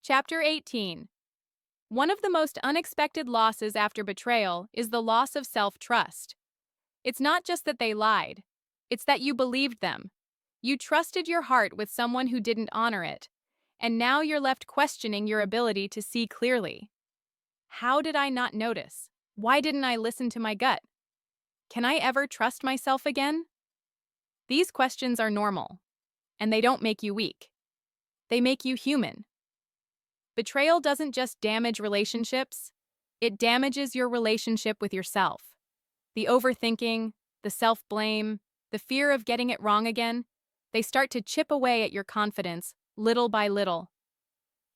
Chapter 18. One of the most unexpected losses after betrayal is the loss of self-trust. It's not just that they lied, it's that you believed them. You trusted your heart with someone who didn't honor it, and now you're left questioning your ability to see clearly. How did I not notice? Why didn't I listen to my gut? Can I ever trust myself again? These questions are normal, and they don't make you weak. They make you human. Betrayal doesn't just damage relationships, it damages your relationship with yourself. The overthinking, the self-blame, the fear of getting it wrong again, they start to chip away at your confidence, little by little.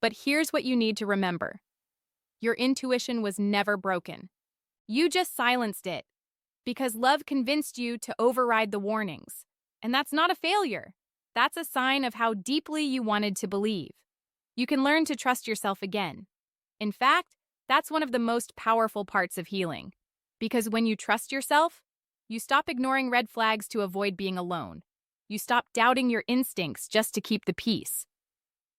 But here's what you need to remember. Your intuition was never broken. You just silenced it, because love convinced you to override the warnings. And that's not a failure. That's a sign of how deeply you wanted to believe. You can learn to trust yourself again. In fact, that's one of the most powerful parts of healing. Because when you trust yourself, you stop ignoring red flags to avoid being alone. You stop doubting your instincts just to keep the peace.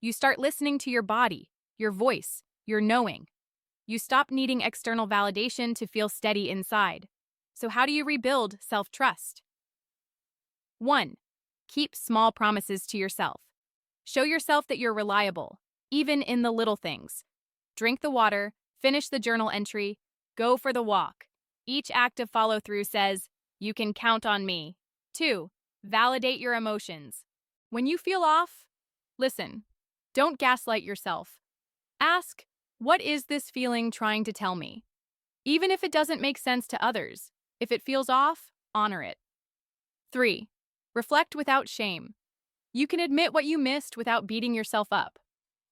You start listening to your body, your voice, your knowing. You stop needing external validation to feel steady inside. So how do you rebuild self-trust? 1. Keep small promises to yourself. Show yourself that you're reliable, even in the little things. Drink the water, finish the journal entry, go for the walk. Each act of follow-through says, "You can count on me." 2. Validate your emotions. When you feel off, listen. Don't gaslight yourself. Ask, what is this feeling trying to tell me? Even if it doesn't make sense to others, if it feels off, honor it. 3. Reflect without shame. You can admit what you missed without beating yourself up.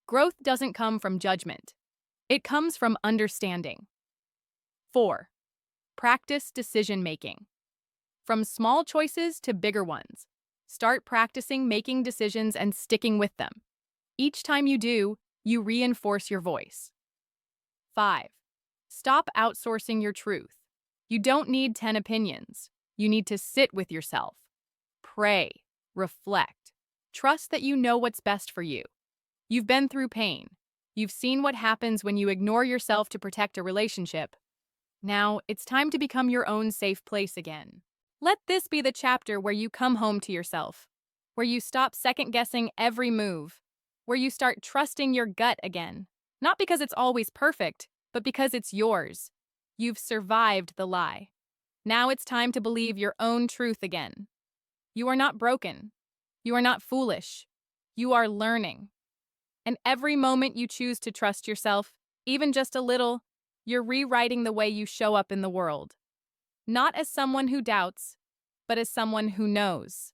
Growth doesn't come from judgment. It comes from understanding. 4. Practice decision-making. From small choices to bigger ones, start practicing making decisions and sticking with them. Each time you do, you reinforce your voice. 5. Stop outsourcing your truth. You don't need 10 opinions. You need to sit with yourself. Pray, reflect. Trust that you know what's best for you. You've been through pain. You've seen what happens when you ignore yourself to protect a relationship. Now, it's time to become your own safe place again. Let this be the chapter where you come home to yourself, where you stop second-guessing every move, where you start trusting your gut again. Not because it's always perfect, but because it's yours. You've survived the lie. Now it's time to believe your own truth again. You are not broken. You are not foolish. You are learning. And every moment you choose to trust yourself, even just a little, you're rewriting the way you show up in the world. Not as someone who doubts, but as someone who knows.